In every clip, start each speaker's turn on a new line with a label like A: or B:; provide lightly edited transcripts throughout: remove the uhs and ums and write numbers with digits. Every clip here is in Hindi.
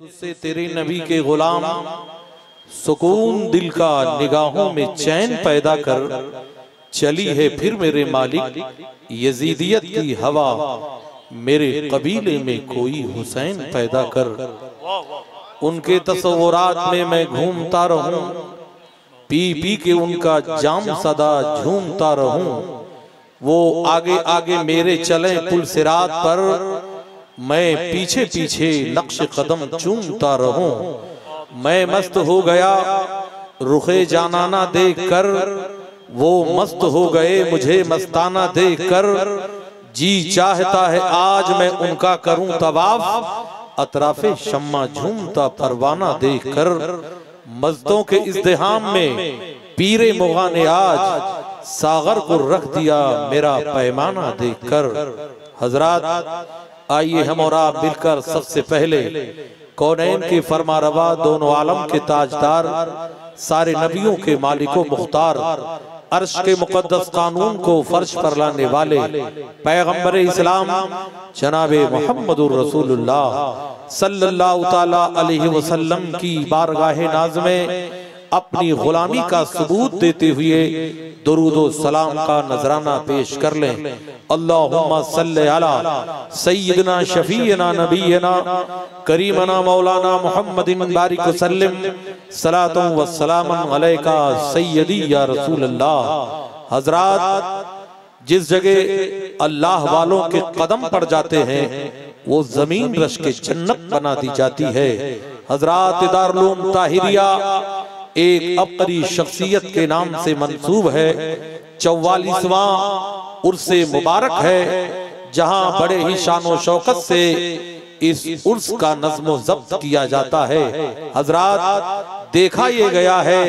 A: तुझसे तेरे नबी के गुलाम सुकून दिल का निगाहों में चैन पैदा कर चली है फिर मेरे मालिक यजीदियत की हवा मेरे कबीले में कोई हुसैन पैदा कर। उनके तस्वुरात में मैं घूमता रहूं पी पी के उनका जाम सदा झूमता रहूं। वो आगे आगे मेरे चले पुल सिरात पर मैं पीछे पीछे नक्श कदम चूमता रहूं। मैं मस्त हो गया रुखे जानाना देख कर वो मस्त हो गए मुझे मस्ताना देख कर। जी चाहता है आज मैं उनका करूं तवाफ अतराफे शम्मा झूमता परवाना देख कर। मस्तों के इज़्दिहाम में पीरे मुग़ा ने आज सागर को रख दिया मेरा पैमाना देख कर। हजरात आइए हम और आप मिलकर सबसे पहले कौनैन के फरमारवा दोनों आलम के ताजदार सारे नबियों के मालिको मुख्तार अर्श के मुकद्दस कानून को फर्श पर लाने वाले पैगंबर इस्लाम जनाबे मुहम्मदुर रसूलुल्लाह सल्लल्लाहु ताला अलैहि वसल्लम की बारगाहे नाज़ में अपनी गुलामी का सबूत देते हुए दुरूदो सलाम का नजराना पेश कर लें। अल्लाहुम्मा सल्ले अला सय्यिदना शफीना नबीना करीमना मौलाना मुहम्मदिन बारिक वसल्लम सलातुन व सलामन अलैका सय्यदी या रसूल अल्लाह। हजरात जिस जगह अल्लाह वालों के कदम पड़ जाते हैं वो जमीन रश के जन्नत बना दी जाती है। हजरात दारुल उलूम ताहिरिया एक अपनी शख्सियत के नाम से मंसूब है। 44वां उर्से मुबारक है जहां बड़े ही शानो शौकत से इस उर्स का नज़्मो ज़ब्त किया जाता है। हजरात देखा ये गया है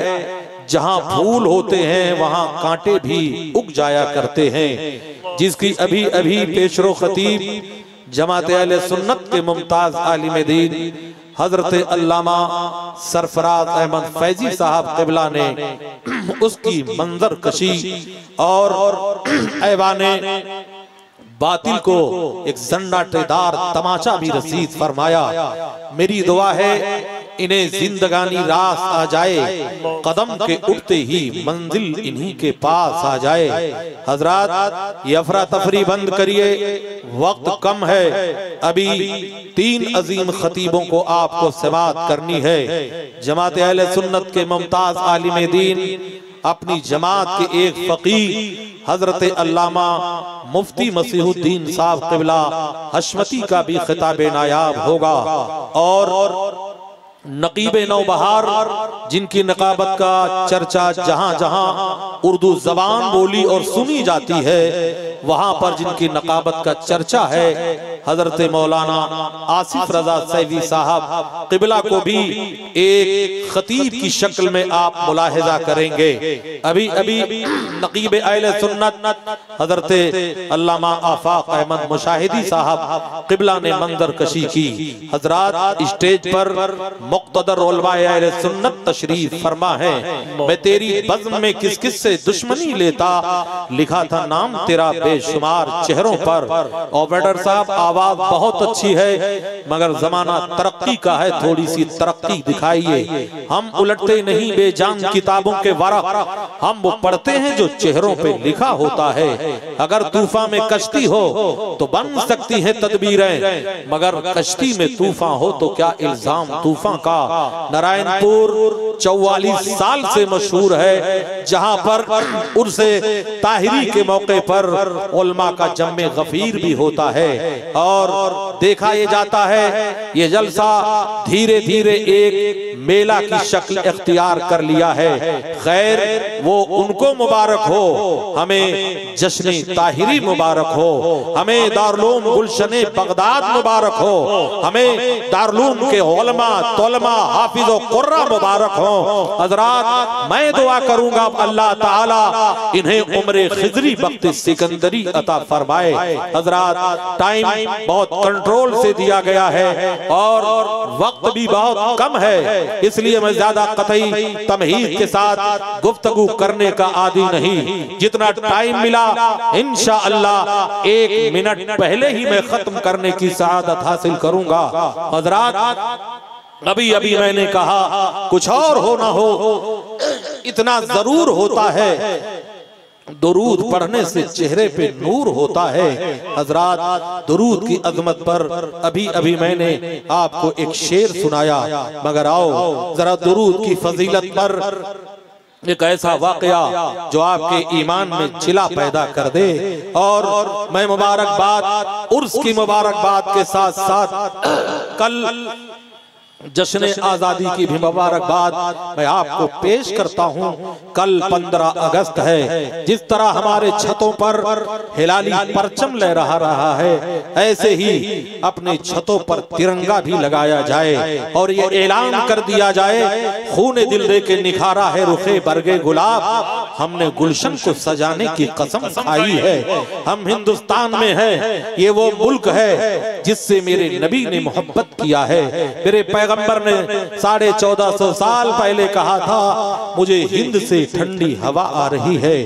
A: जहां फूल होते हैं वहां कांटे भी उग जाया करते हैं। जिसकी अभी अभी पेशरो खतीब जमात अहले सुन्नत के मुमताज आलिम दीन हजरत अल्लामा सरफराज अहमद फैजी साहब क़िबला ने उसकी मंजर कशी और ऐवाने बातिल को एक सन्नाटेदार तमाचा भी रसीद फरमाया। मेरी दुआ है इन्हें जिंदगानी रास आ जाए कदम के उठते ही मंजिल इन्हीं के पास आ जाए। हजरात ये अफरा तफरी बंद करिए वक्त कम है। अभी 3 अजीम खतीबों को आपको समाअत करनी है। जमात अहले सुन्नत के मुमताज आलिम दीन अपनी जमात के एक फकीह हजरत अल्लामा मुफ्ती मसीहुद्दीन साहब क़िबला हशमती का भी खिताब नायाब होगा और नकीब नौबहार जिनकी नकाबत का चर्चा जहां जहां उर्दू जबान बोली और सुनी जाती है वहां पर जिनकी नकाबत का चर्चा है हजरत मौलाना आसिफ रजा सैवी साहब क़िबला को भी एक खतीब की शक्ल में आप मुलाहिजा करेंगे। अभी अभी नकीब अहले सुन्नत हजरत अल्लामा आफाक अहमद मुशाहिदी साहब क़िबला ने मंजर कशी की। हजरात स्टेज पर मुक़्तदर उलमाए अहले सुन्नत तशरीफ फरमा है। मैं तेरी बज़्म में किस किस से दुश्मनी लेता लिखा था नाम तेरा बेशुमार चेहरों पर। ऑपरेटर साहब आवाज बहुत अच्छी है मगर जमाना तरक्की का है थोड़ी सी तरक्की दिखाइए। हम उलटते नहीं बेजान किताबों के वरक़ हम वो पढ़ते हैं जो चेहरों पे लिखा होता है। अगर तूफान में कश्ती हो तो बन सकती है तदबीरें मगर कश्ती में तूफान हो तो क्या इल्जाम तूफान का। नारायणपुर 44 साल से मशहूर है जहां पर उर्से ताहिरी के मौके पर उलमा का जम्मे गफीर भी होता है और देखा ये जाता है ये जलसा धीरे धीरे एक मेला की शक्ल इख्तियार कर लिया है। खैर वो उनको मुबारक हो हमें जश्न ताहिरी मुबारक हो हमें दारुल उलूम गुलशन बगदाद मुबारक हो हमें दारुल उलूम के उलमा तौलमा हाफिज और कुर्रा मुबारक हो। हजरात मैं दुआ करूंगा अल्लाह ताला इन्हें उम्र खिजरी वक्त सिकंदरी अता फरमाए। हजरात टाइम बहुत कंट्रोल से दिया गया है और वक्त भी बहुत कम है इसलिए मैं ज्यादा कतई तमहीद के साथ गुफ्तगू करने का आदी नहीं। जितना टाइम मिला इंशाअल्लाह 1 मिनट पहले ही मैं खत्म करने की सआदत हासिल करूंगा। हजरात अभी अभी मैंने कहा कुछ और हो ना हो, इतना जरूर होता है, दुरूद पढ़ने से चेहरे पे नूर होता है। हजरात, दुरूद की अजमत पर अभी अभी मैंने आपको एक शेर सुनाया, मगर आओ जरा दुरूद की फजीलत पर एक ऐसा वाकया जो आपके ईमान में चिला पैदा कर दे। और मैं मुबारकबाद, उर्स की मुबारकबाद के साथ साथ कल जश्न आजादी की भी मुबारकबाद मैं आपको पेश करता हूं। कल 15 अगस्त है, जिस तरह हमारे छतों पर हिलाली परचम लहरा रहा है, ऐसे ही अपने छतों पर तिरंगा भी लगाया जाए और ये ऐलान कर दिया जाए, खूने दिल दे के निखारा है रुखे बरगे गुलाब, हमने गुलशन को सजाने की कसम खाई है। हम हिंदुस्तान में है, ये वो मुल्क है जिससे मेरे नबी ने मोहब्बत किया है। मेरे पैगंबर ने 1450 साल पहले कहा था, मुझे हिंद से ठंडी हवा आ रही है,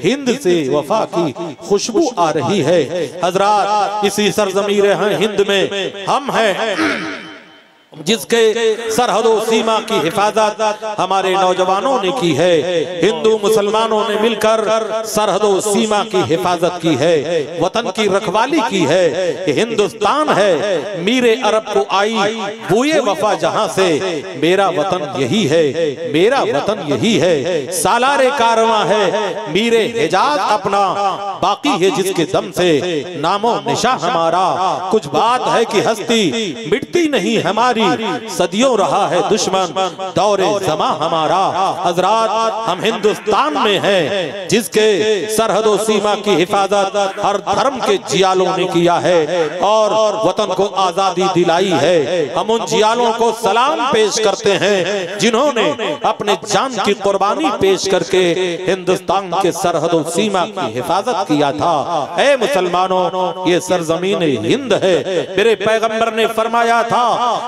A: हिंद से वफा की खुशबू आ रही है। हजरात, इसी सरजमीर हिंद में हम हैं जिसके सरहदों सीमा की हिफाजत हमारे नौजवानों ने की है। हिंदू मुसलमानों ने मिलकर सरहदों सीमा की हिफाजत की है, वतन की रखवाली की है। हिंदुस्तान है, मीरे अरब को आई बूए वफा जहां से, मेरा वतन यही है, मेरा वतन यही है। सालारे कारवां है, मीरे हिजाज अपना बाकी है जिसके दम से नामो निशा हमारा। कुछ बात है कि हस्ती मिटती नहीं हमारी, सदियों रहा है दुश्मन दौरे जमा हमारा। हजरात, हम हिंदुस्तान में हैं जिसके सरहदों सीमा की हिफाजत हर धर्म के जियालों ने किया है और वतन को आजादी दिलाई है। हम उन जियालों को सलाम पेश करते हैं जिन्होंने अपने जान की कुर्बानी पेश करके हिंदुस्तान के सरहदों सीमा की हिफाजत किया था। ऐ मुसलमानों, ये सरजमीन हिंद है। मेरे पैगंबर ने फरमाया था,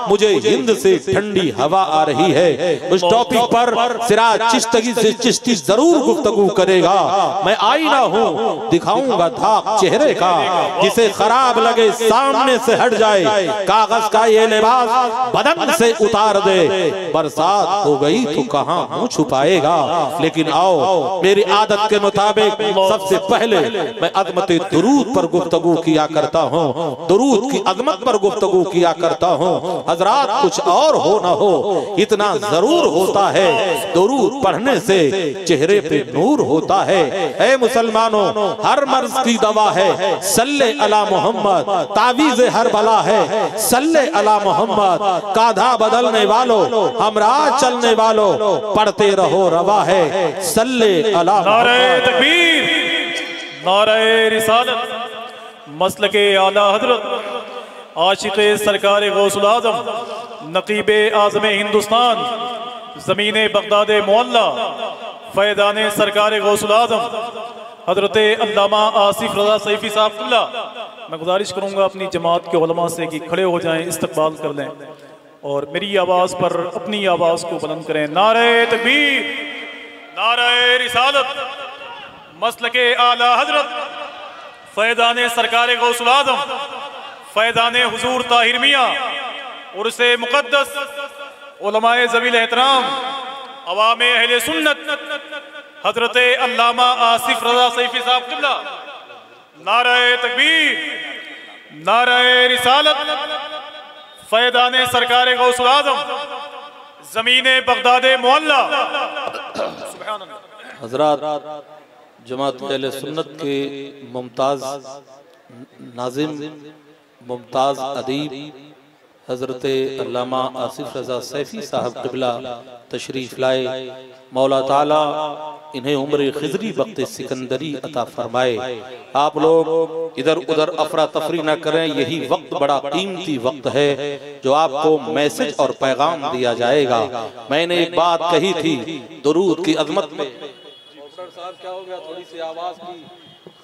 A: मुझे हिंद से ठंडी हवा आ रही है। उस टॉपिक पर सिराज चिश्ती से चिश्ती जरूर गुफ्तगू करेगा। मैं आईना हूँ, दिखाऊंगा धाक चेहरे का, जिसे खराब लगे सामने से हट जाए, कागज का ये लिबास बदन से उतार दे। बरसात हो गई तो कहाँ मुंह छुपाएगा। लेकिन आओ, मेरी आदत के मुताबिक सबसे पहले मैं अजमत दुरूद पर गुफ्तगू किया करता हूँ, दुरूद की अजमत पर गुफ्तगू किया करता हूँ। हजरात, कुछ और हो ना हो, इतना जरूर होता है, दुरूद पढ़ने से चेहरे पे नूर होता है। ऐ मुसलमानों, हर मर्ज की दवा है सल्ले अला मोहम्मद, तावीज़ हर बला है सल्ले अला मोहम्मद। काधा बदलने वालों, हमराह चलने वालों, पढ़ते रहो रवा है सल्ले अला।
B: नारे तकबीर, नारे रिसालत, मसलके आला हजरत, आशिक़े सरकार गौसुल आज़म, नक़ीबे आज़म हिंदुस्तान, ज़मीने बगदाद मुअल्ला, फ़ैज़ाने सरकार गौसुल आज़म हज़रत अल्लामा आसिफ रज़ा सैफ़ी साहब। मैं गुजारिश करूँगा अपनी जमात के उलमा से कि खड़े हो जाएं, इस्तक़बाल कर लें और मेरी आवाज़ पर अपनी आवाज़ को बुलंद करें। नारे तकबीर, नारे रिसालत, मसलके आला हज़रत, फ़ैज़ाने सरकार गौसुल आज़म, फ़ैज़ाने हुज़ूर ताहिर मियाँ, उर्से मुक़द्दस, उलमाए ज़वील एहतराम, अवामे अहले सुन्नत, हज़रत अल्लामा आसिफ रज़ा सैफ़ी साहब क़िबला। नारे तकबीर, नारे रिसालत, फ़ैज़ाने सरकार गौसुल आज़म, ज़मीने बगदाद मुअल्ला।
A: हज़रात, जमात अहले सुन्नत के मुमताज़ नाज़िम, मुमताज़ अदीब हज़रत अल्लामा आसिफ रज़ा सैफ़ी साहब क़िबला तशरीफ़ लाए। मौला ताला इन्हें उम्र खिज़री वक्त सिकंदरी अता फरमाए। आप लोग इधर उधर अफरा तफरी न करें, यही वक्त बड़ा कीमती वक्त है जो आपको मैसेज और पैगाम दिया जाएगा। मैंने एक बात कही थी दुरूद की अज़मत में। साहब क्या हो गया, थोड़ी सी आवाज़ की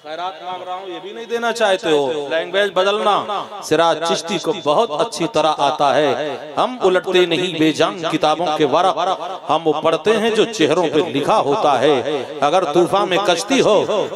A: खैरात मांग रहा हूँ, ये भी नहीं देना चाहते हो। लैंग्वेज बदलना सिराज चिश्ती को बहुत अच्छी तरह आता है। हम उलटते नहीं बेजान किताबों के वरक, हम वो पढ़ते हैं जो चेहरों पे लिखा होता है। अगर तूफान में कश्ती हो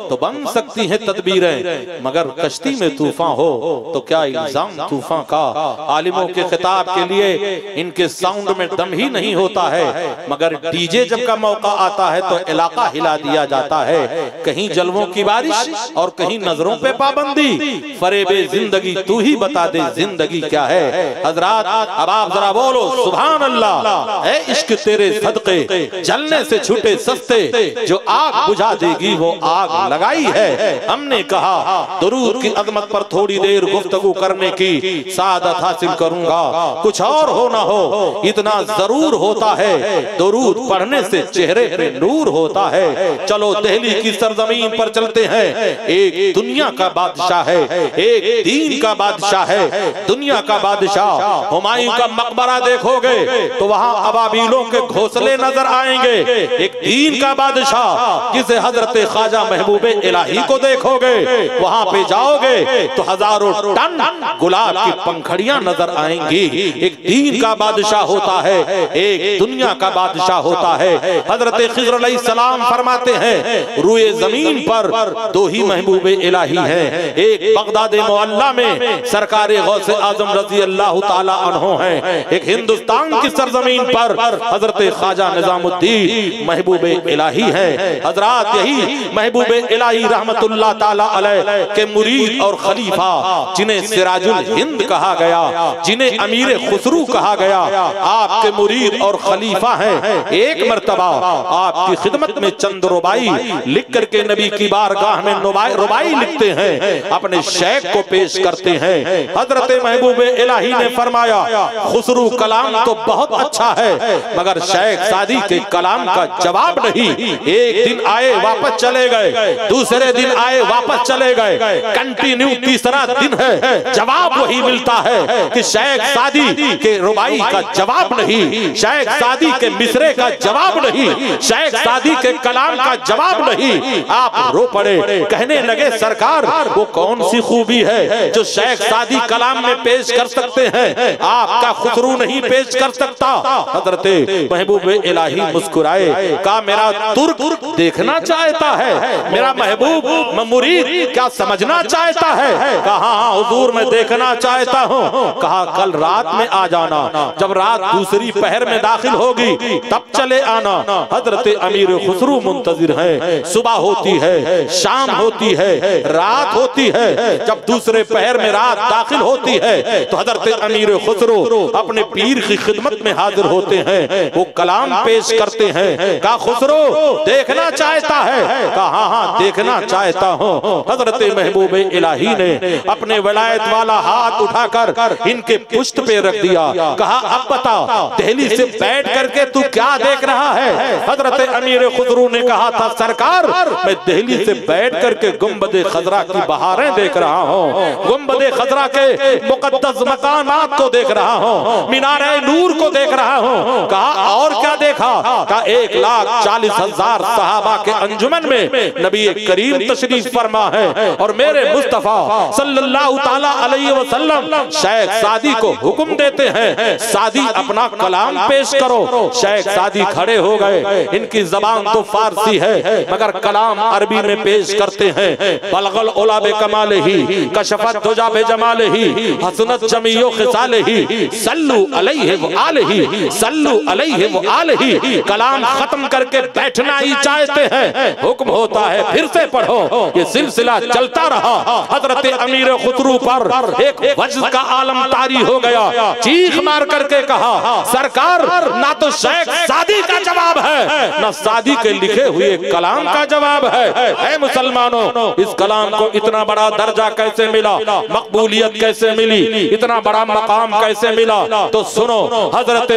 A: तो बन सकती है तदबीरें, मगर कश्ती में तूफान हो तो क्या इल्जाम तूफान का। आलिमों के खिताब के लिए इनके साउंड में दम ही नहीं होता है, मगर डीजे जब का मौका आता है तो इलाका हिला दिया जाता है। कहीं जलवों की बारिश और कहीं नजरों पे पाबंदी। फरेबे जिंदगी तू ही बता दे जिंदगी क्या है। हजरात अब आप जरा बोलो सुभान अल्लाह। है इश्क तेरे सदके जलने से छूटे सस्ते, जो आग बुझा देगी वो आग लगाई है। हमने कहा दुरूद की अजमत पर थोड़ी देर गुफ्तगू करने की सादत हासिल करूंगा। कुछ और हो ना हो इतना जरूर होता है, दुरूद पढ़ने से चेहरे पे नूर होता है। चलो दिल्ली की सरजमीन पर चलते हैं। एक दुनिया का बादशाह है, एक दीन का बादशाह है। दुनिया का बादशाह हुमायूं का मकबरा देखोगे तो वहाँ अबाबीलों के घोंसले नजर आएंगे। एक दीन का बादशाह जिसे हजरत ख्वाजा महबूबे इलाही को देखोगे, वहाँ पे जाओगे तो हजारों टन गुलाब की पंखड़ियां नजर आएंगी। एक दीन का बादशाह होता है, एक दुनिया का बादशाह होता है। हजरत खिज़र अलैहिस्सलाम फरमाते हैं रूए जमीन पर दो ही महबूबे इलाही हैं। एक बगदाद मुअल्ला में सरकारे गौसे आजम रज़ी अल्लाह ताला अन्हो हैं। एक हिंदुस्तान की सरजमीन पर हजरत ख्वाजा निजामुद्दीन महबूबे इलाही हैं। हजरात यही महबूबे इलाही रहमतुल्लाह ताला अलैह के मुरीद और खलीफा, जिन्हें सिराजुल हिंद कहा गया, जिन्हें अमीर खुसरू कहा गया, आपके मुरीद और खलीफा हैं। एक मर्तबा आपकी खिदमत में चंद रुबाई लिख करके नबी की बारगाह में रुबाई लिखते हैं, अपने शेख को पेश करते हैं। हजरत महबूबे इलाही ने फरमाया खुसरू कलाम तो बहुत अच्छा है, मगर शेख सादी के कलाम का जवाब नहीं। एक दिन आए वापस चले गए, दूसरे दिन आए वापस चले गए, कंटिन्यू तीसरा दिन है, जवाब वही मिलता है कि शेख सादी के रुबाई का जवाब नहीं, शेख सादी के मिसरे का जवाब नहीं, शेख सादी के कलाम का जवाब नहीं। आप रो पड़े, कहने लगे सरकार वो कौन सी खूबी है जो शेख सादी कलाम में पेश कर सकते हैं, आपका खुसरू नहीं पेश कर सकता। हजरत महबूब इलाही मुस्कुराए, कहा मेरा तुर्क देखना चाहता है, मेरा महबूब मुरीद क्या समझना चाहता है। कहा हाँ हुजूर मैं देखना चाहता हूँ। कहा कल रात में आ जाना, जब रात दूसरी पहर में दाखिल होगी तब चले आना। हजरत अमीर खुसरू मुंतजिर है, सुबह होती है, शाम होती है, रात होती है। जब दूसरे पहर में रात दाखिल होती है तो हजरत अमीर खुसरू अपने पीर की खिदमत में हाजिर होते हैं, वो कलाम पेश करते हैं। कहा खुसरू देखना चाहता है। कहा हाँ देखना चाहता हूँ। हजरत महबूब इलाही ने अपने वलायत वाला हाथ उठाकर इनके पुष्ट पे रख दिया। कहा अब बता दिल्ली से बैठ करके तू क्या देख रहा है। हजरत अमीर खुसरू ने कहा था सरकार मैं दिल्ली से बैठ करके गुंबद खजरा की बहारें देख रहा हूँ, गुंबद खजरा के मुकद्दस मकानात को देख रहा हूँ, मीनारे नूर को देख रहा हूँ। कहा और क्या देखा। कहा 1,40,000 सहाबा के अंजुमन में नबी करीम तशरीफ फरमा है और मेरे मुस्तफा सल्लल्लाहु ताला अलैहि वसल्लम शेख सादी को हुक्म देते हैं सादी अपना कलाम पेश करो। शेख सादी खड़े हो गए, इनकी जबान तो फारसी है मगर कलाम अरबी में पेश करते हैं। बलगल उला बे कमाले ही, कशफत दुजा बे जमाले ही, हसनत जमीयो खिसाले ही, सल्लु अलैहि व आलिही, सल्लु अलैहि व आलिही। कलाम खत्म करके बैठना ही चाहते हैं, हुक्म होता है फिर से पढ़ो। ये सिलसिला चलता रहा। हजरत अमीर खुसरू पर एक वज्र का आलम तारी हो गया, चीख मार करके कहा सरकार ना तो शेख सादी का जवाब है ना सादी के लिखे हुए कलाम का जवाब है। ऐ मुसलमानों इस कलाम को इतना बड़ा दर्जा कैसे मिला, मकबूलियत कैसे मिली, इतना बड़ा मकाम कैसे मिला। तो सुनो हजरत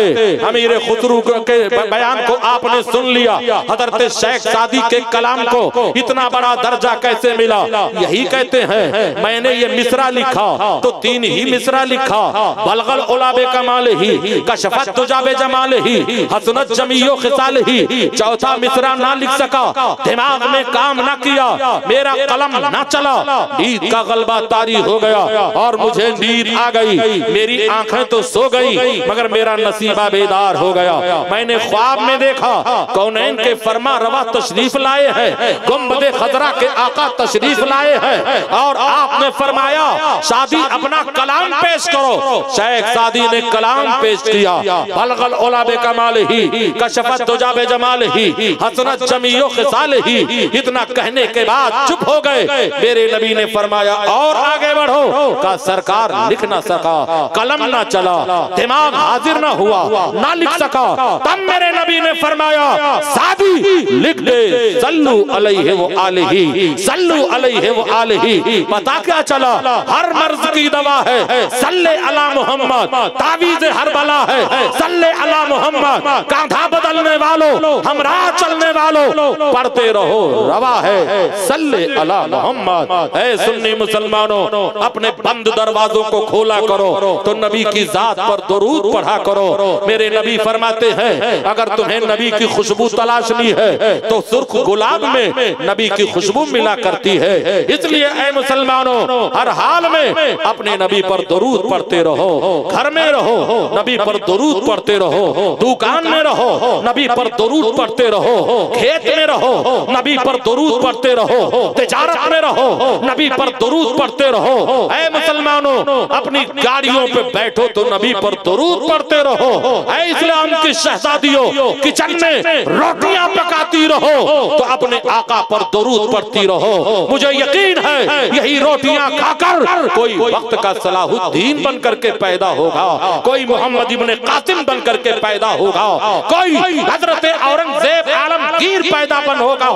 A: अमीर खुसरू के बयान को आपने सुन लिया। हजरत शेख सादी के कलाम को इतना बड़ा दर्जा कैसे मिला? यही कहते हैं मैंने ये मिसरा लिखा तो 3 ही मिसरा लिखा, बलगल उलाबे कमाल ही, कशफत तुजाबे जमाल ही, हसनत जमीयो खिसाल ही। चौथा मिसरा ना लिख सका, दिमाग में काम ना किया, मेरा कलम ना चला, नींद का गलबा तारी हो गया और मुझे नींद आ गई। मेरी आंखें तो सो गई मगर मेरा नसीबा बेदार हो गया। मैंने ख्वाब में देखा कौनैन के फरमा रवा तशरीफ लाए हैं, गुंबदे खजरा के आका तशरीफ लाए हैं और आपने फरमाया शादी अपना कलाम पेश करो। शेख सादी ने कलाम पेश किया, बलगल उलाबे कमाल ही, कशफत तुजाबे जमाल ही, हसनत जमीयो खिसाल ही। इतना कहने के बाद चुप हो गए। मेरे नबी ने फरमाया और आगे बढ़ो। का सरकार लिख ना सका, कलम ना चला, दिमाग हाजिर ना हुआ, ना लिख सका। तब मेरे नबी ने फरमाया सादी लिख दे, सल्लू अलैहि व आलिही, सल्लू अलैहि व आलिही। पता क्या चला? हर मर्ज की दवा है सल्ले अला मोहम्मद, तावीज़ हर बला है सल्ले अला मोहम्मद। कांधा बदलने वालों, हमरा चलने वालों, पढ़ते रहो रवा है सल्ले अला मोहम्मद। ऐ सुन्नी मुसलमानों, अपने बंद दरवाजों को खोला करो तो नबी की जात पर दुरूद पढ़ा करो। मेरे नबी फरमाते हैं अगर तुम्हें नबी की खुशबू तलाशनी है तो सुर्ख गुलाब में नबी की खुशबू मिला करती है। इसलिए ऐ मुसलमानों, हर हाल में अपने नबी पर दुरूद पढ़ते रहो। घर में रहो नबी पर दुरूद पढ़ते रहो, दुकान में रहो नबी पर दुरूद पढ़ते रहो, खेत में रहो नबी पर दुरूद पढ़ते रहो, तिजारत में रहो नबी पर दुरूद पढ़ते रहो। ऐ मुसलमानों, अपनी गाड़ियों पे बैठो तो नबी पर दुरूद पढ़ते रहो। ऐ इस्लाम की शहजादियों, किचन में रोटियां पकाती रहो तो अपने आका पर दुरूद पढ़ती रहो। मुझे यकीन है यही रोटियां खाकर कोई वक्त का सलाहुद्दीन बन करके पैदा होगा, कोई मोहम्मद इब्ने कासिम बन करके पैदा होगा, कोई हजरत औरंगजेब आलमगीर पैदा बन होगा।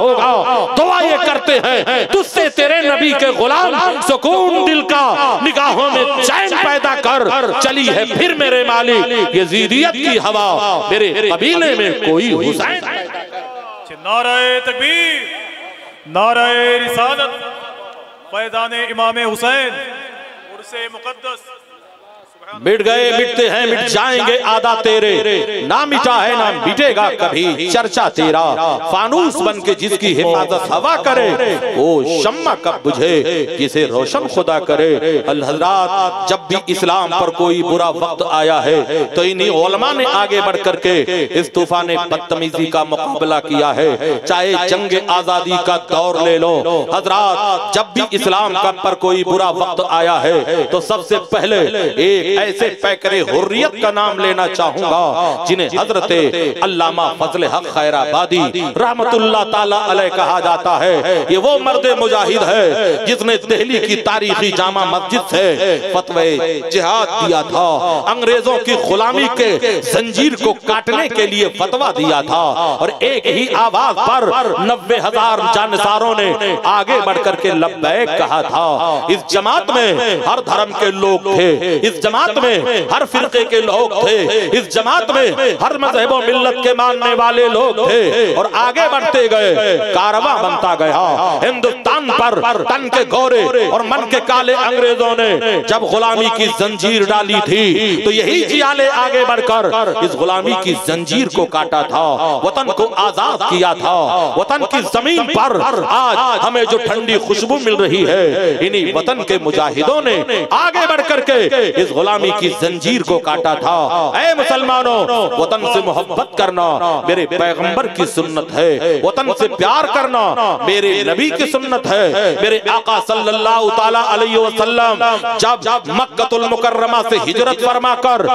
A: दुआ ये करते हैं तुझसे तेरे नबी के गुलाम, सुकून दिल का निगाहों में चैन पैदा कर। चली है फिर मेरे मालिक यजीदियत की हवा, मेरे कबीले में कोई हुसैन।
B: नारे तकबीर, नारे रिसालत, फैज़ाने इमाम हुसैन, उर्से मुक़द्दस।
A: मिट गए मिटते हैं मिट जाएंगे आदा तेरे, ना मिटा है ना मिटेगा कभी चर्चा तेरा। फानूस बन के जिसकी हिफाजत हवा करे, वो शम्मा कब बुझे किसे रोशन खुदा करे। अल हज़रात, जब भी इस्लाम पर कोई बुरा वक्त आया है तो इन्हीं उलमा ने आगे बढ़ करके इस तूफान बदतमीजी का मुकाबला किया है। चाहे जंग आजादी का दौर ले लो हज़रात, जब भी इस्लाम का पर कोई बुरा वक्त आया है तो सबसे पहले एक ऐसे पैकरे हुर्रियत का नाम लेना चाहूंगा जिन्हें हजरत अल्लामा फजल हक खैराबादी रहमतुल्लाह ताला अलैह कहा जाता है। ये वो मर्द मुजाहिद है जिसने दिल्ली की तारीखी जामा मस्जिद से फतवे जिहाद दिया था, अंग्रेजों की गुलामी के जंजीर को काटने के लिए फतवा दिया था और एक ही आवाज पर 90,000 जानसारों ने आगे बढ़ करके लब्बैक कहा था। इस जमात में हर धर्म के लोग थे, इस जमात में हर फिरके के लोग थे, इस जमात में हर मजहब और मिल्लत के मानने वाले लोग थे और आगे बढ़ते गए, कारवां बनता गया। हिंदुस्तान पर तन के गोरे और मन के काले अंग्रेजों ने जब गुलामी की जंजीर डाली थी तो यही जियाले आगे बढ़कर इस गुलामी की जंजीर को काटा था, वतन को आजाद किया था। वतन की जमीन पर आज हमें जो ठंडी खुशबू मिल रही है, इन्हीं वतन के मुजाहिदों ने आगे बढ़ करके इस गुलामी की जंजीर को काटा था। ऐ मुसलमानों, वतन से मोहब्बत करना मेरे पैगंबर की सुन्नत है, वतन से प्यार करना मेरे नबी की सुन्नत है। मेरे आका सल्लल्लाहु ताला अलैहि वसल्लम जब मक्कतुल मुकर्रमा से हिजरत फरमाकर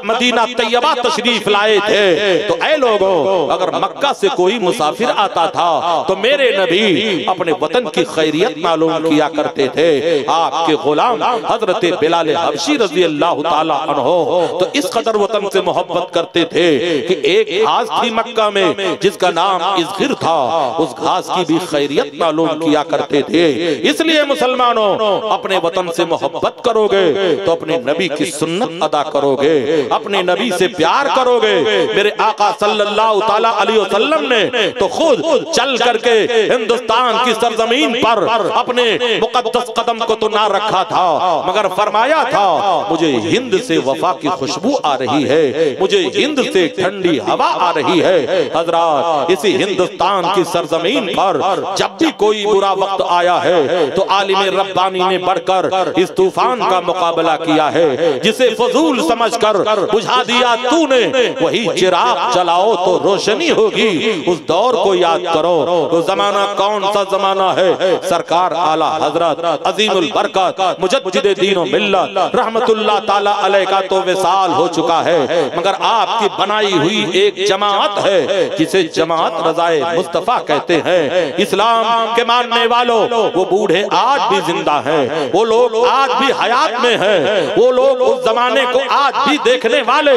A: मदीना तैयबा तशरीफ लाए थे तो ऐ लोगों, अगर मक्का से कोई मुसाफिर आता था तो मेरे नबी अपने वतन की खैरियत मालूम किया करते थे। आपके गुलाम हजरत बिलाल हबशी रजी अल्लाह ताला अन्हो तो इस कदर वतन से मोहब्बत करते थे कि एक घास थी मक्का में जिसका नाम इज़गिर था, उस घास की भी खैरियत मालूम किया करते थे। इसलिए मुसलमानों, अपने वतन से मोहब्बत करोगे तो अपने नबी की सुन्नत अदा करोगे, अपने नबी से प्यार करोगे। मेरे आका सल्लल्लाहु ताला अलैहि वसल्लम ने तो खुद चल करके हिंदुस्तान की सरजमीन पर अपने मुकद्दस कदम को तो ना रखा था, मगर फरमाया था मुझे हिंद से वफा की खुशबू आ रही है, मुझे हिंद से ठंडी हवा आ रही है। हजरात, इसी हिंदुस्तान की सरजमीन पर जब भी कोई बुरा वक्त आया है तो आलिम रब्बानी ने बढ़कर इस तूफान का मुकाबला किया है। जिसे फजूल समझकर बुझा दिया तूने, वही चिराग जलाओ तो रोशनी होगी। उस दौर को याद करो। वो जमाना कौन सा जमाना है? सरकार आला हजरत अजीमुल बरकत मुजद्दिद दीन व मिल्लत रहमतुल्लाह ताला अलैह का तो विसाल हो चुका है, मगर आपकी बनाई हुई एक जमात है जिसे जमात रज़ाए मुस्तफा कहते हैं। इस्लाम के मानने वालों, वो बूढ़े आज भी जिंदा हैं, वो लोग आज भी हयात में हैं, वो लोग उस जमाने को आज भी देखने वाले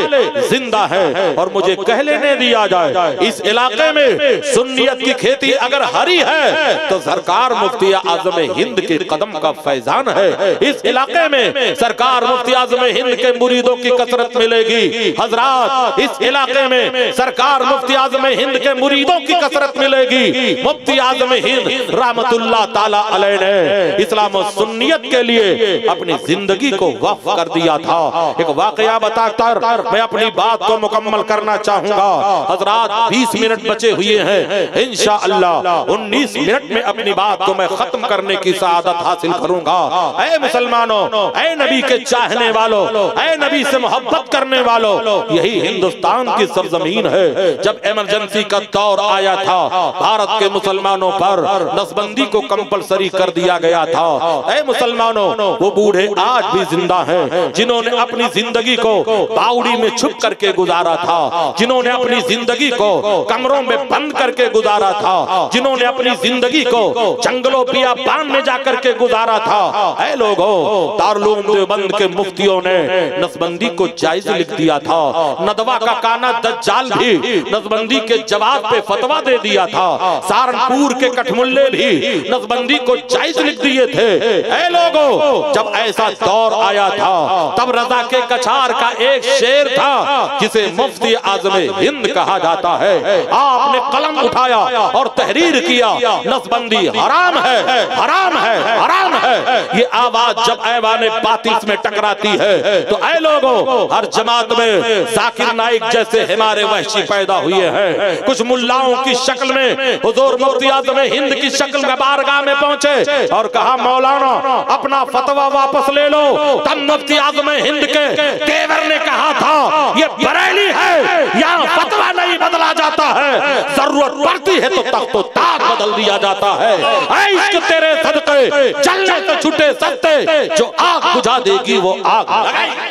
A: जिंदा हैं। और मुझे कह लेने दिया जाए, इस इलाके में सुन्नियत की खेती अगर हरी है तो सरकार मुफ्ती आज़म हिंद के कदम का फैजान है। इस इलाके में सरकार मुफ्ती आज़म हिंद के मुरीदों की कसरत मिलेगी। हजरात, इस इलाके में सरकार मुफ्ती आज़म हिंद के मुरीदों की कसरत मिलेगी। मुफ्ती आज़म हिंद रहमतुल्लाह ताला अलैह ने इस्लाम और सुन्नियत के लिए अपनी जिंदगी को वक्फ कर दिया था। एक वाकया बताकर मैं अपनी बात को मुकम्मल करना चाहूंगा। हजरात, 20 मिनट बचे हुए हैं, इंशाअल्लाह 19 मिनट में अपनी बात को मैं खत्म करने की सआदत हासिल करूंगा। ऐ मुसलमानों, ऐ नबी के चाहने वालों, ऐ नबी से मोहब्बत करने वालों, यही हिंदुस्तान की सरजमीन है। जब इमरजेंसी का दौर आया था, भारत के मुसलमानों पर नसबंदी को कंपलसरी कर दिया गया था। ऐ मुसलमानों, वो बूढ़े आज भी जिंदा हैं जिन्होंने अपनी जिंदगी को बावड़ी में छुप करके गुजारा था, जिन्होंने अपनी जिंदगी को कमरों में बंद करके गुजारा था, जिन्होंने अपनी जिंदगी को जंगलों बियाबान में जाकर के गुजारा था। ऐ लोगों, दारुल देवबंद के मुफ्तियों ने नसबंदी को जायज लिख दिया था। नदवा का काना दज्जाल भी नसबंदी के जवाब पे फतवा दे दिया था। सहारनपुर के कठमुल्ले भी नसबंदी को जायज लिख दिए थे। ऐ लोगों, जब ऐसा दौर आया था तब रजा के कछार का एक शेर था जिसे मुफ्ती आज़म हिंद कहा जाता है। आपने कलम उठाया और तहरीर किया, नसबंदी हराम है, हराम है, हराम है। ये आवाज जब ऐवाने बातिस में टकराती है तो ऐ लोगों, हर जमात में जाकिर नाइक जैसे हमारे वहशी पैदा हुए हैं। कुछ मुल्लाओं की शक्ल में हुजूर मुफ्ती आज़म हिंद की शक्ल में बारगाह में पहुंचे और कहा, मौलाना अपना फतवा वापस ले लो। तब मुफ्ती आज़म हिंद के तेवर ने कहा था, ये बरेली है, यहाँ फतवा नहीं बदला जाता है, जरूरत पड़ती है तो तख्तो ताज बदल दिया जाता है। ऐ इश्क तेरे सदके चलने से छूटे सकते, जो आग बुझा देगी वो आग लगाएगी।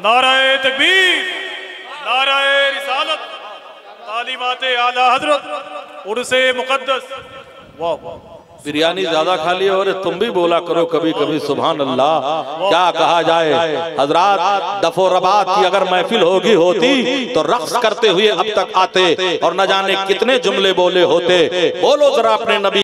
B: नाराए तकबीर, नाराए रिसालत, तालीमाते आला हजरत, उर्से मुकद्दस। वाह वाह,
A: बिरयानी ज्यादा खा लिया और तुम भी बोला करो कभी कभी सुभान अल्लाह। क्या कहा जाए हजरात, दफो रबात की अगर महफिल होगी होती तो रक्स करते हुए अब तक आते और न जाने कितने जुमले बोले होते। बोलो जरा अपने नबी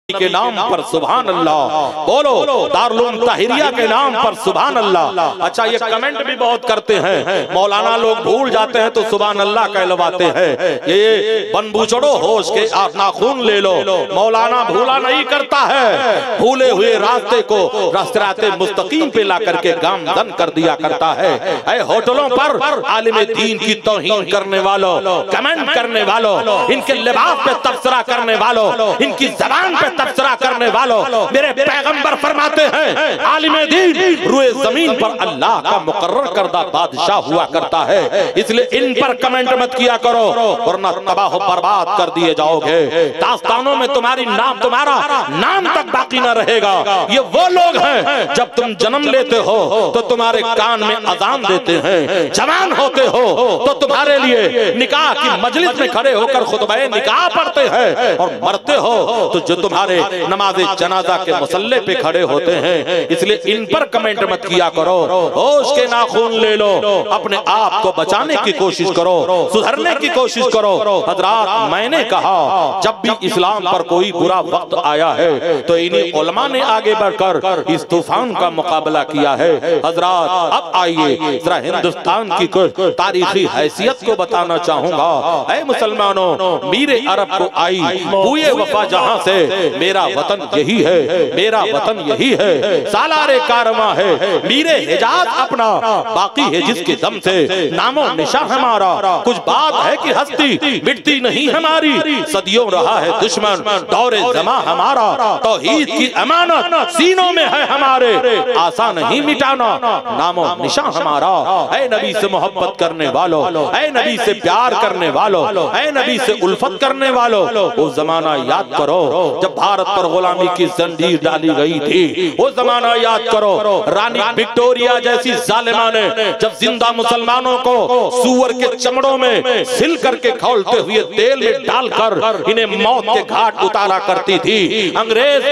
A: के नाम पर सुभान अल्लाह, बोलो दारुल ताहिरिया के नाम पर सुभान अल्लाह। अच्छा, ये कमेंट भी बहुत करते हैं, मौलाना लोग भूल जाते हैं तो सुभान अल्लाह कहलवाते हैं। ये बनबूचड़ो होश के नाखून ले लो, मौलाना भूला नहीं करता है, भूले हुए रास्ते को रास्ते मुस्तकीम पे ला करके गामदन कर दिया करता है। ऐ होटलों पर आलिम दीन की तौहीन करने वालों, कमेंट करने वालों, इनके लिबास पे तबसरा करने वालों, इनकी जबान पे तबसरा करने वालों, मेरे पैगंबर फरमाते हैं आलिम दीन रुए जमीन पर अल्लाह का मुकर्रर करदा बादशाह हुआ करता है। इसलिए इन पर कमेंट मत किया करो वरना तबाह बर्बाद कर दिए जाओगे। दास्तानों में तुम्हारा नाम तक बाकी न रहेगा। ये वो लोग हैं जब तुम जन्म लेते हो तो तुम्हारे कान में अजान देते हैं, जवान होते हो तो तुम्हारे लिए निकाह की मजलिस में खड़े होकर खुतबा निकाह पढ़ते हैं, और मरते हो तो जो तुम्हारे सारे नमाज जनाजा के मुसल्ले पे खड़े होते हैं, इसलिए इन पर कमेंट मत किया करो। होश के नाखून ले लो, अपने आप को बचाने की कोशिश करो, सुधरने की कोशिश करो। हजरात, मैंने कहा जब भी इस्लाम पर कोई बुरा वक्त आया है तो इन्हीं उलमा ने आगे बढ़कर इस तूफान का मुकाबला किया है। हजरात, अब आइए जरा हिंदुस्तान की कुछ तारीखी हैसियत को बताना चाहूंगा। ऐ मुसलमानों, मीरे अरब को आई बूए वफा जहां से, मेरा वतन यही है, मेरा वतन यही है, सालारे कारवां है, मीरे हिजाज अपना बाकी है जिसके दम से नामो निशा हमारा। कुछ बात है कि हस्ती मिटती नहीं हमारी, सदियों रहा है दुश्मन दौरे जमा हमारा, तौहीद की अमानत सीनों में है हमारे, आसा नहीं मिटाना नामो निशा हमारा। ऐ नबी से मोहब्बत करने वालों, ऐ नबी से प्यार करने वालों, ऐ नबी से उल्फत करने वालों, वो जमाना याद करो जब भारत पर गुलामी की जंजीर डाली गई थी। वो जमाना याद करो, रानी विक्टोरिया जैसी जालिमा ने जब जिंदा मुसलमानों को सूअर के चमड़ों में सिल करके खौलते हुए तेल में डालकर इन्हें मौत के घाट उतारा करती थी। अंग्रेज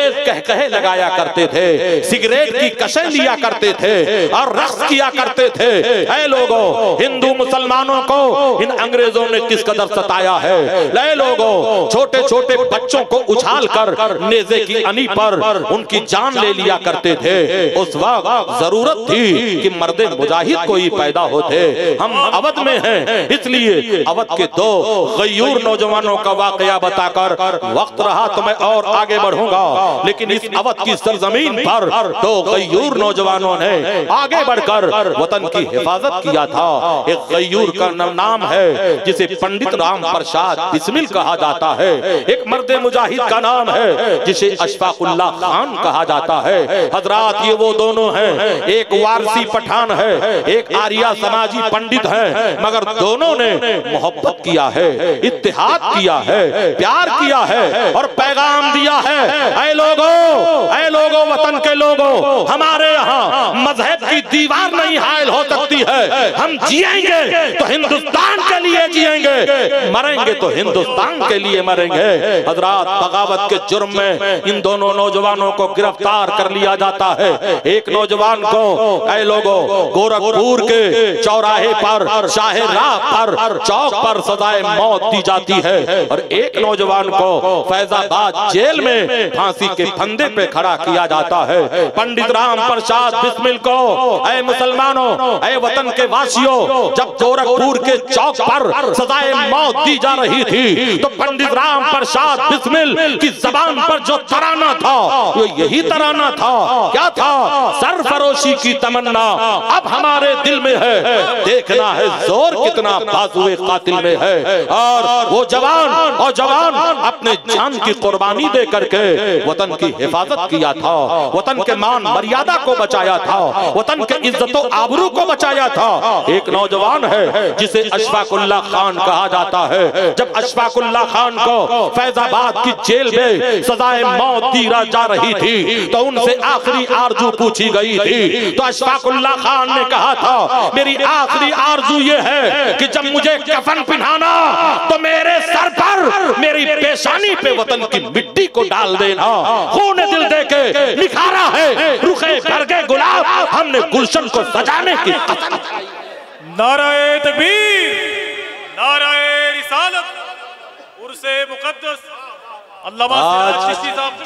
A: कह लगाया करते थे, सिगरेट की कशें लिया करते थे और रक्स किया करते थे। ऐ लोगों, हिंदू मुसलमानों को इन अंग्रेजों ने किस कदर सताया है। ले लोगों, छोटे छोटे बच्चों को उछाल कर नेज़े की अनी पर उनकी जान ले लिया करते थे। उस वक्त जरूरत थी कि मर्दे मुजाहिद कोई पैदा होते। हम अवध में हैं, इसलिए अवध के दो गयूर नौजवानों का वाकया बताकर वक्त रहा तो मैं और आगे बढ़ूंगा, लेकिन इस अवध की सरजमीन पर दो गयूर नौजवानों ने आगे बढ़कर वतन की हिफाजत किया था। एक गयूर का नाम है जिसे पंडित राम प्रसाद बिस्मिल कहा जाता है, एक मर्दे मुजाहिद का नाम है जिसे अशफाकुल्लाह खान कहा जाता है। हजरात, ये वो दोनों हैं, एक वारसी पठान है, एक आर्या समाजी पंडित है, मगर दोनों ने मोहब्बत किया है, इत्तेहाद किया है, प्यार किया है और पैगाम दिया है। ऐ लोगों, वतन के लोगों, हमारे यहाँ मजहब की दीवार नहीं हायल हो सकती है। हम जिएंगे तो हिंदुस्तान के लिए जिएंगे, मरेंगे तो हिंदुस्तान के लिए मरेंगे। हजरात, बगावत के जुर्म में इन दोनों नौजवानों को गिरफ्तार कर लिया जाता है। एक नौजवान को ऐ लोगों गोरखपुर के चौराहे पर शाहराह पर चौक पर सजाए मौत दी जाती है और एक नौजवान को फैजाबाद जेल में फांसी के फंदे पे खड़ा किया जाता है। पंडित राम प्रसाद बिस्मिल को, ऐ मुसलमानों, ऐ वतन के वासियों, जब गोरखपुर के चौक पर सजाए मौत दी जा रही थी तो पंडित राम प्रसाद बिस्मिल की जबान पर जो तराना था वो यही तराना था। क्या था? सरफरोशी की तमन्ना अब हमारे दिल में है, देखना है जोर कितना बाजुए कातिल में है। और वो जवान अपने जान की कुर्बानी दे करके वतन की हिफाजत किया था, वतन के मान मर्यादा को बचाया था, वतन के इज्जतो आबरू को बचाया था। एक नौजवान है जिसे अशफाकुल्लाह खान कहा जाता है। जब अशफाकुल्लाह खान को फैजाबाद की जेल में सजाए मौत दी जा रही थी तो उनसे आखिरी आरजू पूछी गई थी, तो अशफाकुल्लाह खान ने कहा था, मेरी आखिरी आरजू ये है कि जब मुझे कफन पहनाना तो मेरे सर पर, मेरी पेशानी पे वतन की मिट्टी को डाल देना। खून दिल देके निखारा है रुखे बरगे गुलाब, हमने गुलशन को सजाने की कसम खाई।
B: नाराए तकबीर, नाराए रिसालत, उर्से मुकद्दस।
A: आज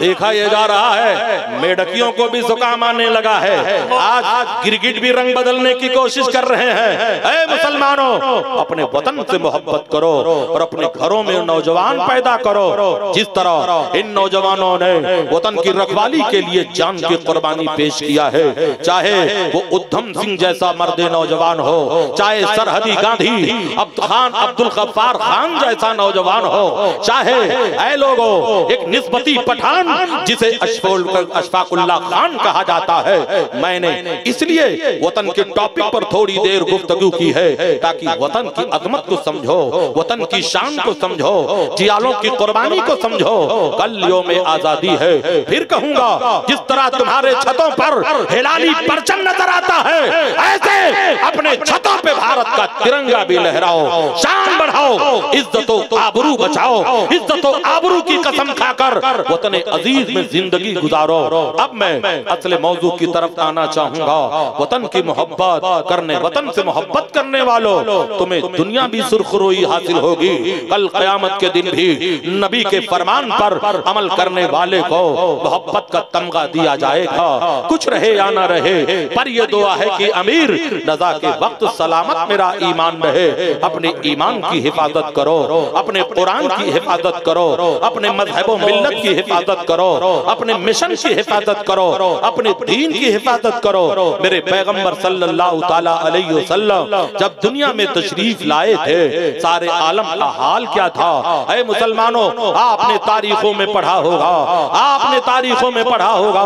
A: देखा ये जा रहा है मेढकियों को भी जुकाम आने लगा है। आज गिरगिट भी रंग बदलने की कोशिश कर रहे हैं। ऐ मुसलमानों, अपने वतन से मोहब्बत करो और अपने घरों में नौजवान पैदा करो। जिस तरह इन नौजवानों ने वतन की रखवाली के लिए जान की कुर्बानी पेश किया है, चाहे वो उद्धम सिंह जैसा मर्दे नौजवान हो, चाहे सरहदी गांधी अब्दुल गफ्फार खान जैसा नौजवान हो, चाहे ऐ लोगों एक निस्बती पठान जिसे अशफाकुल्लाह खान कहा जाता है। मैंने इसलिए वतन के टॉपिक पर थोड़ी देर गुफ्तगू की है ताकि वतन की अजमत को समझो, वतन की शान को समझो, जियालों की कुर्बानी को समझो। कलियों में आजादी है। फिर कहूंगा, जिस तरह तुम्हारे छतों पर हिलाली परचम नजर आता है, ऐसे अपने छतों पे भारत का तिरंगा भी लहराओ, शान बढ़ाओ, इज्जतो आबरू बचाओ, इज्जतो आबरू की कसम खाकर वतन अजीज में जिंदगी गुजारो। अब मैं असले मौजू की तरफ आना चाहूंगा। वतन की मोहब्बत करने, वतन से मोहब्बत करने वालों, तुम्हें दुनिया भी सुरखरुई हासिल होगी, कल क़यामत के दिन भी नबी के फरमान पर अमल करने वाले को मोहब्बत का तमगा दिया जाएगा। कुछ रहे या ना रहे, पर यह दुआ है कि अमीर नज़ा के वक्त सलामत मेरा ईमान रहे। अपने ईमान की हिफाजत करो, अपने कुरान की हिफाजत करो, अपने मजहब व मिल्लत की हिफाजत करो, अपने मिशन की हिफाजत करो, अपने दीन की हिफाजत करो। मेरे पैगंबर सल्लल्लाहु ताला अलैहि वसल्लम जब दुनिया में तशरीफ लाए थे, सारे आलम का हाल क्या था? ऐ मुसलमानों, आपने तारीखों में पढ़ा होगा, आपने तारीखों में पढ़ा होगा,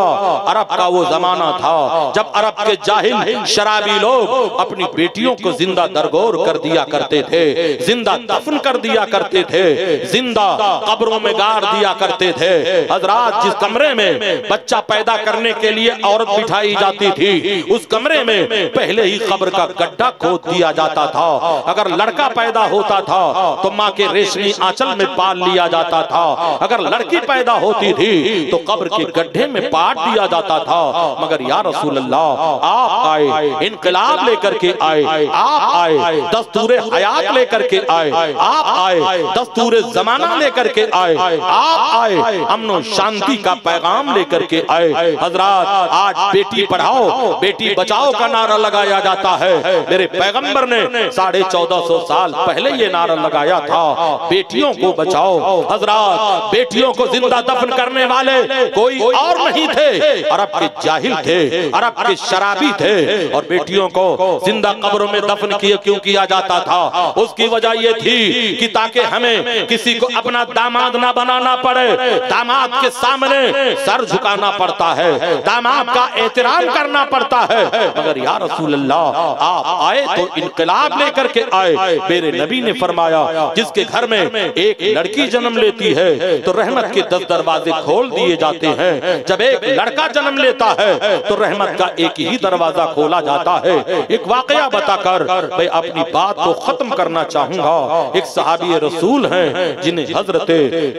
A: अरब का वो जमाना था जब अरब के जाहिल शराबी लोग अपनी बेटियों को जिंदा दरगोर कर दिया करते थे, जिंदा दफन कर दिया करते थे, जिंदा कब्रों में गाड़ दिया करते थे। हजरात, जिस कमरे में बच्चा पैदा करने के लिए औरत बिठाई जाती थी, उस कमरे में पहले ही कब्र का गड्ढा खोद दिया जाता था। अगर लड़का पैदा होता था तो माँ के रेशमी आंचल में पाल लिया जाता था, अगर लड़की पैदा होती थी तो कब्र के गड्ढे में पाट दिया जाता था। मगर या रसूल अल्लाह, आप आए, इनकलाब लेकर के आए, आप आए, दस्तूरे हयात लेकर के आए, आप आए, दस्तूरे जमाना लेकर के आए, आप आए, अमन शांति का पैगाम लेकर के आए। हजरात, आज बेटी पढ़ाओ बेटी बचाओ का नारा लगाया जाता है। मेरे पैगंबर ने 1450 साल पहले ये नारा लगाया था, बेटियों को बचाओ। हजरात, बेटियों को जिंदा दफन करने वाले कोई और नहीं थे, अरब के जाहिल थे, अरब के शराबी थे। और बेटियों को जिंदा कब्रों में दफन क्यों किया जाता था? उसकी वजह यह थी कि ताकि हमें किसी को अपना दामाद ना बनाना पड़े। दामाद के सामने सर झुकाना पड़ता है, दामाद का एहतराम करना पड़ता है। मगर या रसूल अल्लाह, आप आए तो इनकलाब लेकर के आए। मेरे नबी ने फरमाया, जिसके घर में एक लड़की जन्म लेती है तो रहमत के 10 दरवाजे खोल दिए जाते हैं। जब एक लड़का जन्म लेता है तो रहमत का एक ही दरवाजा खोला जाता है। एक वाकया बताकर मैं अपनी बात को खत्म करना चाहूंगा। एक सहाबी रसूल हैं जिन्हें हजरत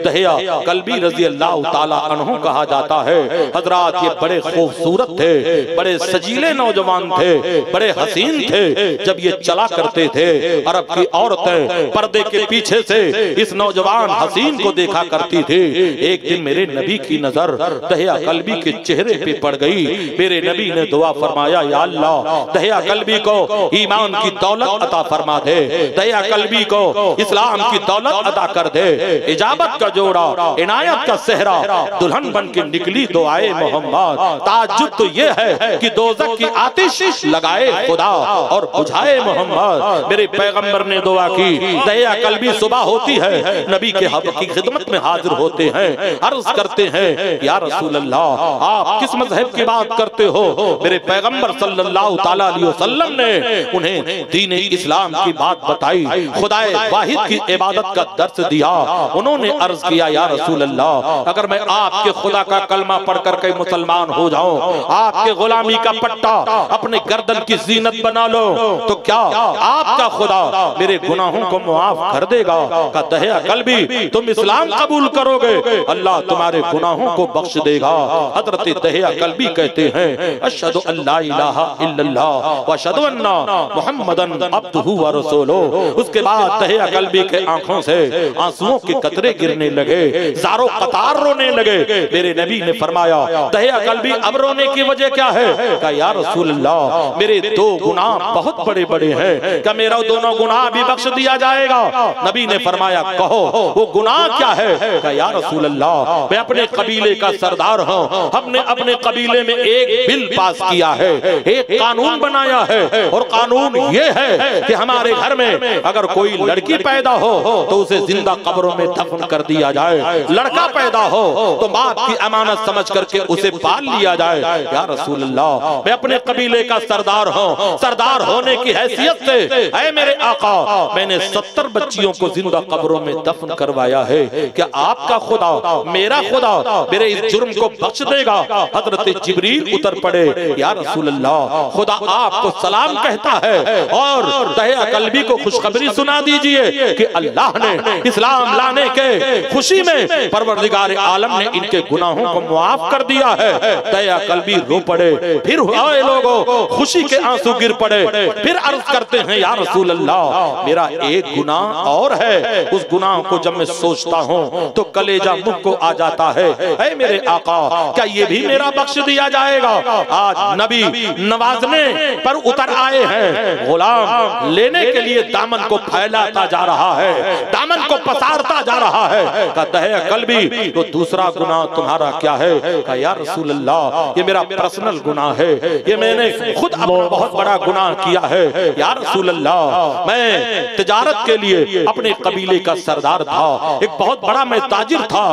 A: दहिया कल्बी रजी अल्लाह ताला अन्हु कहा जाता है। हजरात, ये बड़े खूबसूरत थे, बड़े सजीले नौजवान थे, बड़े हसीन थे। जब ये चला करते थे, अरब की औरतें पर्दे के पीछे से इस नौजवान हसीन को देखा करती थी। एक दिन मेरे नबी की नजर दहिया कल्बी के चेहरे पे पड़ गई। मेरे नबी ने दुआ फरमाया, या अल्लाह, दहिया कल्बी को ईमान की दौलत अता फरमा दे, दहिया कल्बी को इस्लाम की दौलत अता कर दे। इजाबत का जोड़ा, इनायत का सेहरा, दुल्हन बन के निकली दुआए मोहम्मद। ताज्जुब तो ये है कि दोज़ख की आतिश लगाए खुदा और बुझाए मोहम्मद। मेरे पैगंबर ने दुआ की, दहिया कल्बी सुबह होती है, नबी के हक की खिदमत में हाजिर होते हैं, अर्ज करते हैं, या रसूल अल्लाह, आप किस मजहब की बात करते हो? मेरे पैगंबर सल्लल्लाहु ताला अलैहि वसल्लम ने उन्हें दीन इस्लाम की बात बताई, खुदाए वाहिद की इबादत का दर्स दिया। उन्होंने अर्ज किया, या रसूल अल्लाह, अगर मैं आपके खुदा का कलमा पढ़कर के मुसलमान हो जाऊं, आपके गुलामी का पट्टा अपने गर्दन की जीनत बना लो, तो क्या आपका खुदा मेरे गुनाहों को मुआफ कर देगा? का दहिया कल्बी, तुम इस्लाम कबूल करोगे, अल्लाह तुम्हारे गुनाहों को बख्श देगा। हजरत दहिया कल्बी कहते हैं, अशहदु अल्ला इलाहा इल्लल्लाह व अशहदु अन्ना मुहम्मदन अब्दुहु व रसूलुहु। उसके बाद दहिया कल्बी के आंखों से आंसुओं के कतरे गिरने लगे, ज़ारो कतार रोने लगे। मेरे नबी ने फरमाया, दहिया कल्बी, अब रोने की वजह क्या है? कहा, या रसूल अल्लाह, मेरे 2 गुनाह बहुत बड़े बड़े हैं, क्या मेरा दोनों गुनाह भी बख्श दिया जाएगा? नबी ने फरमाया, कहो वो गुनाह क्या है? कहा, या रसूल अल्लाह, मैं अपने कबीले का सरदार हूँ, हमने अपने कबीले में एक बिल पास किया है, एक कानून बनाया है, और कानून ये है कि हमारे घर में अगर कोई लड़की पैदा हो तो उसे जिंदा कब्रों में दफन कर दिया जाए, लड़का पैदा हो तो बाप की अमानत समझ करके उसे पाल लिया जाए। या रसूल अल्लाह, मैं अपने कबीले का सरदार हूँ, सरदार होने की हैसियत से ऐ मेरे आका, मैंने 70 बच्चियों को जिंदा कब्रों में दफन करवाया है। क्या आपका खुदा, मेरा खुदा मेरे इस जुर्म को बख्श देगा? हजरत जिब्रील उतर पड़े, या रसूल अल्लाह, खुदा आपको सलाम कहता है और दहिया कल्बी को खुशखबरी सुना दीजिए कि अल्लाह ने इस्लाम लाने के खुशी खुशी में परवरदिगार आलम ने इनके गुनाहों को मुआफ कर दिया है। दया कल्बी रो पड़े, फिर लोगों खुशी के आंसू गिर पड़े, फिर अर्ज करते हैं या रसूल अल्लाह मेरा एक गुनाह और है, उस गुनाह को जब मैं सोचता हूँ तो कलेजा मुख को आ जाता है। ऐ मेरे आका क्या ये भी मेरा बख्श दिया जाएगा? आज नबी नवाजने पर उतर आए हैं, गुलाम लेने के लिए दामन को फैलाता जा रहा है, दामन को पसारता जा रहा है। कहता है कल्बी तो दूसरा गुनाह तुम्हारा क्या है? कहा या रसूल अल्लाह ये मेरा पर्सनल गुनाह है, ये मैंने खुद अपना बहुत बड़ा गुनाह किया है। या रसूल अल्लाह मैं तिजारत के लिए अपने कबीले का सरदार था, एक बहुत बड़ा मैं ताजिर था,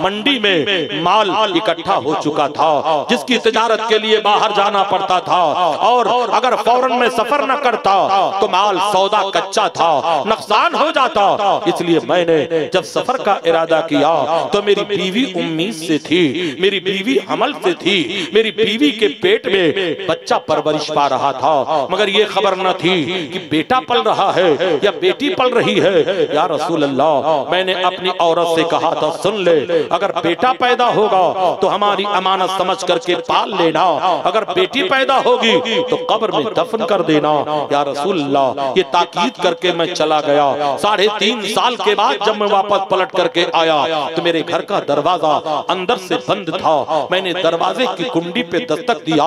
A: मंडी में माल इकट्ठा हो चुका था जिसकी तिजारत के लिए बाहर जाना पड़ता था, और अगर फौरन में सफर न करता तो माल सौदा कच्चा था, नुकसान हो जाता। इसलिए मैंने जब सफर का इरादा किया तो मेरी बीवी उम्मीद से थी, मेरी बीवी हमल से थी, मेरी बीवी के पेट में बच्चा परवरिश पा रहा था, मगर ये खबर न थी कि बेटा पल रहा है या बेटी पल रही है। या रसूल अल्लाह मैंने अपनी औरत से कहा था सुन ले, अगर बेटा पैदा होगा तो हमारी अमानत समझ करके पाल लेना, अगर बेटी पैदा होगी तो कब्र में दफन कर देना। या रसूल अल्लाह ये ताकीद करके मैं चला गया। 3.5 साल के बाद जब मैं वापस पलट करके आया तो मेरे घर का दरवाजा अंदर से बंद था। मैंने दरवाजे की कुंडी पे दस्तक दिया।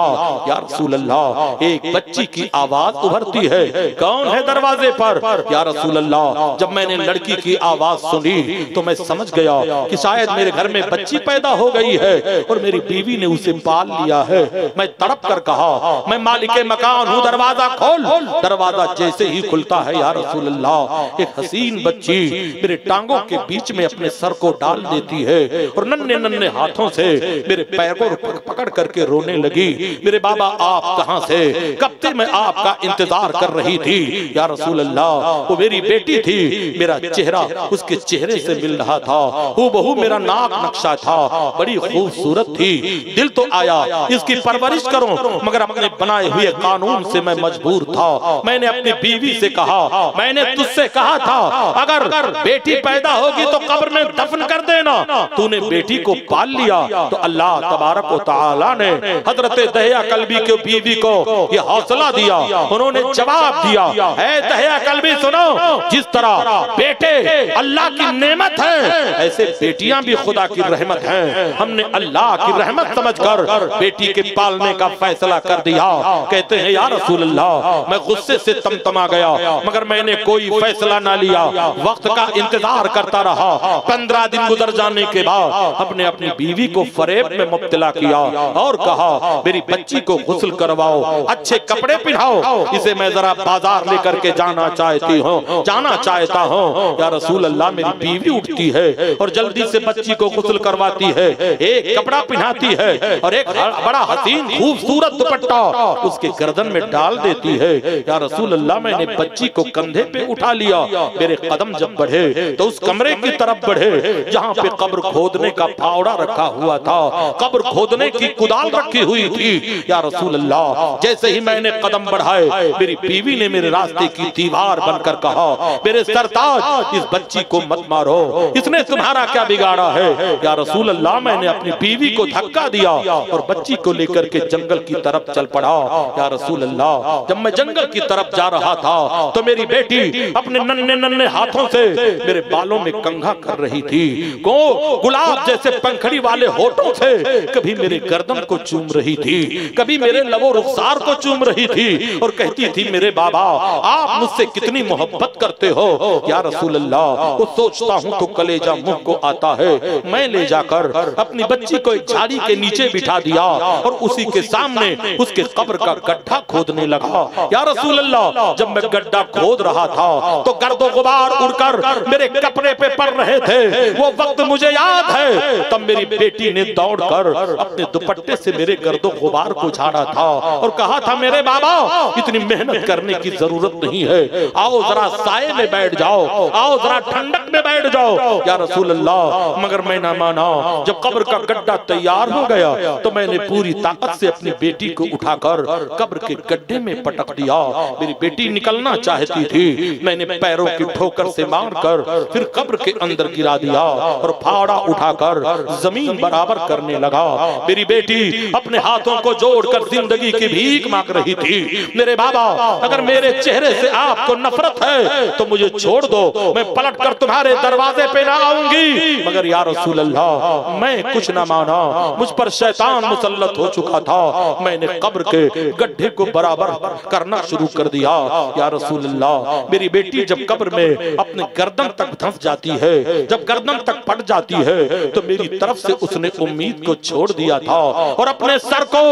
A: या रसूल अल्लाह एक बच्ची की आवाज उभरती है, कौन है दरवाजे पर? या रसूल अल्लाह जब मैंने लड़की की आवाज सुनी तो मैं समझ गया कि शायद मेरे घर में बच्ची पैदा हो गई है और मेरी बीवी ने उसे पाल लिया है। मैं तड़प कर कहा मैं मालिके मकान हूँ, दरवाजा खोल। दरवाजा जैसे ही खुलता है या रसूल अल्लाह एक हसीन बच्ची मेरे टांगों के बीच में अपने सर को डाल देती है और नन्हे नन्हे हाथों से मेरे पैर को पकड़ करके रोने लगी। मेरे बाबा आप कहां से? कब से मैं आपका इंतजार कर रही थी। या रसूल अल्लाह वो मेरी बेटी थी, मेरा चेहरा उसके चेहरे से मिल रहा था, हूबहू मेरा नाक नक्शा था, बड़ी खूबसूरत थी। दिल तो आया इसकी परवरिश करूं, मगर अपने बनाए हुए कानून से मैं मजबूर था। मैंने अपनी बीवी से कहा, मैंने तुझसे कहा था अगर बेटी पैदा होगी तो कब्र में दफन कर देना, तूने बेटी को पाल लिया। तो अल्लाह तबारक व तआला ने हजरत दहिया कल्बी के बीवी को ये हौसला दिया, उन्होंने जवाब दिया है दहिया कल्बी सुनो, जिस तरह बेटे अल्लाह की नेमत है ऐसे बेटियां भी खुदा की रहमत हैं। हमने अल्लाह की रहमत समझकर बेटी के पालने का फैसला कर दिया। कहते हैं या रसूल अल्लाह मैं गुस्से से तमतमा गया, मगर मैंने कोई फैसला ना लिया, वक्त का इंतजार करता रहा। 15 दिन गुजर जाने के बाद अपने अपनी बीवी को फरेब में मुब्तला किया और कहा मेरी बच्ची को गुस्ल करवाओ, अच्छे कपड़े पहनाओ, इसे मैं जरा बाजार लेकर के जाना चाहता हूँ। या रसूल अल्लाह मेरी बीवी उठती है और जल्दी से बच्ची को गुस्ल करवाती है, एक कपड़ा पहनाती है और एक बड़ा हसीन खूबसूरत दुपट्टा उसके गर्दन में डाल देती है। या रसूल अल्लाह मैंने बच्ची को कंधे पे उठा लिया। मेरे कदम जब बढ़े तो उस कमरे की तरफ बढ़े जहाँ पे कब्र खोदने का फावड़ा रखा हुआ था, कब्र खोदने की कुदाल रखी हुई थी। या रसूल अल्लाह जैसे ही मैंने कदम बढ़ाए मेरी बीवी ने मेरे रास्ते की दीवार बनकर कहा मेरे सरताज इस बच्ची को मत मारो, इसने तुम्हारा क्या बिगाड़ा है। या रसूल अल्लाह मैंने अपनी बीवी को धक्का दिया और बच्ची को लेकर के जंगल की तरफ चल पड़ा। या रसूल अल्लाह जब मैं जंगल की तरफ जा रहा था तो मेरी बेटी अपने नन्हे नन्हे हाथों से मेरे बालों में कंघा कर रही थी, को गुलाब जैसे पंखड़ी वाले होठों से कभी मेरे गर्दन को चूम रही थी, कभी मेरे लबो रुखसार को चूम रही थी और कहती थी मेरे बाबा आप मुझसे कितनी मोहब्बत करते हो। या रसूल अल्लाह वो सोचता हूँ तो कलेजा मुंह को आता है। मैं ले जाकर अपनी बच्ची को एक झाड़ी के नीचे बिठा दिया और उसी के सामने उसके कब्र का गड्ढा खोदने लगा। या रसूल अल्लाह जब मैं गड्ढा खोद रहा था तो गर्दो गुबार उड़कर मेरे कपड़े पे पड़ रहे थे। वो वक्त मुझे याद है तब मेरी बेटी ने दौड़कर अपने दुपट्टे से मेरे गर्दो गुबार को झाड़ा था और कहा था मेरे बाबा इतनी मेहनत करने की जरूरत नहीं है, आओ जरा साए में बैठ जाओ, आओ जरा ठंडक में बैठ जाओ। या रसूल अल्लाह मगर मैं ना माना। जब कब्र का गड्ढा तैयार हो गया तो मैंने पूरी ताकत से अपनी बेटी को उठाकर कब्र के गड्ढे में पटक दिया। मेरी बेटी निकलना चाहती थी, मैंने पैरों की ठोकर से मारकर फिर कब्र के अंदर गिरा दिया और फावड़ा उठाकर जमीन बराबर करने लगा। मेरी बेटी अपने हाथों को जोड़कर जिंदगी की भीख मांग रही थी। मेरे बाबा, अगर मेरे चेहरे से आपको नफरत है तो मुझे छोड़ दो, मैं पलट कर तुम्हारे दरवाजे पे ना आऊंगी। मगर या रसूल अल्लाह, मैं कुछ ना माना, मुझ पर शैतान मुसल्लत हो चुका था। मैंने कब्र के गड्ढे को बराबर करना शुरू कर दिया। या रसूल अल्लाह, मेरी बेटी जब कब्र में अपने गर्दन तक धंस जाती है, जब गर्दन तक पड़ जाती है, तो मेरी तरफ से उसने उम्मीद को छोड़ दिया था और अपने सर को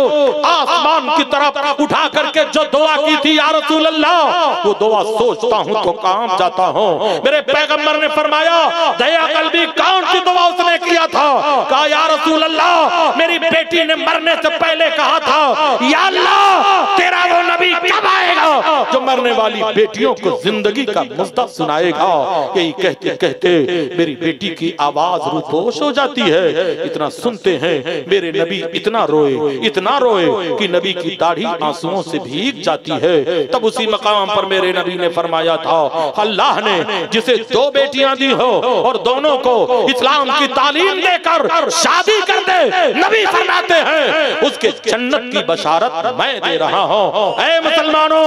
A: आसमान की तरफ उठा करके जो दुआ की थी या रसूल अल्लाह, वो दुआ सोचता हूँ तो काम जाता हूँ। मेरे पैगंबर ने फरमाया, दया कल्बी कौन सी दुआ उसने किया था? कहा या रसूल अल्लाह, मेरी बेटी ने मरने से पहले कहा था, या अल्लाह तेरा वो नबी कब आएगा जो मरने वाली बेटियों को जिंदगी का मुद्दा सुनाएगा। यही कहते कहते मेरी बेटी की आवाज रूपोश हो जाती है। इतना सुनते हैं मेरे नबी इतना रोए कि नबी की दाढ़ी आंसुओं से भीग जाती है। तब उसी मकाम पर मेरे नबी ने फरमाया था, अल्लाह ने जिसे दो बेटियां दी हो और दोनों को इस्लाम की तालीम देकर शादी कर दे, नबी फरमाते हैं उसके जन्नत की बशारत मैं दे रहा हूँ। ऐ मुसलमानों,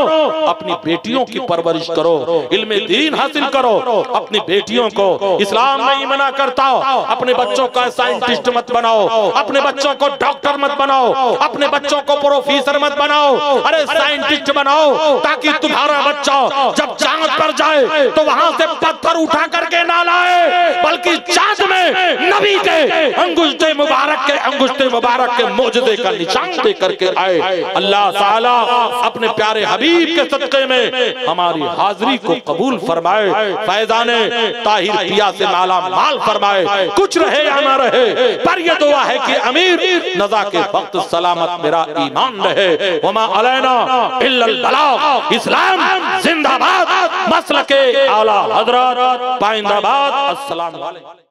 A: अपनी बेटियों की परवरिश करो, इल्मे दीन हासिल करो। अपनी बेटियों को इस्लाम नहीं मना करता, अपने बच्चों का साइंटिस्ट मत बनाओ, अपने बच्चों को डॉक्टर मत बनाओ, अपने बच्चों को प्रोफेसर मत बनाओ, अरे साइंटिस्ट बनाओ, ताकि तुम्हारा बच्चा जब चांद पर जाए तो वहां से पत्थर उठा करके ना लाए, बल्कि चांद में नबी के अंगुष्ठे मुबारक के मौजूदे का निशान दे करके आए। अल्लाह ताला अपने प्यारे हबीब के सदक़े में हमारी हाजिरी को कबूल फरमाए, फैज़ाने ताहिर पिया से माला माल फरमाए। कुछ रहे या ना रहे, पर यह दुआ है कि अमीर नज़ा के वक्त सलामत मेरा ईमान रहे। वमा अलैना इल्लल बलाग। इस्लाम जिंदाबाद, मसलके आला हज़रत पाइंदाबाद। अस्सलाम वालेकुम।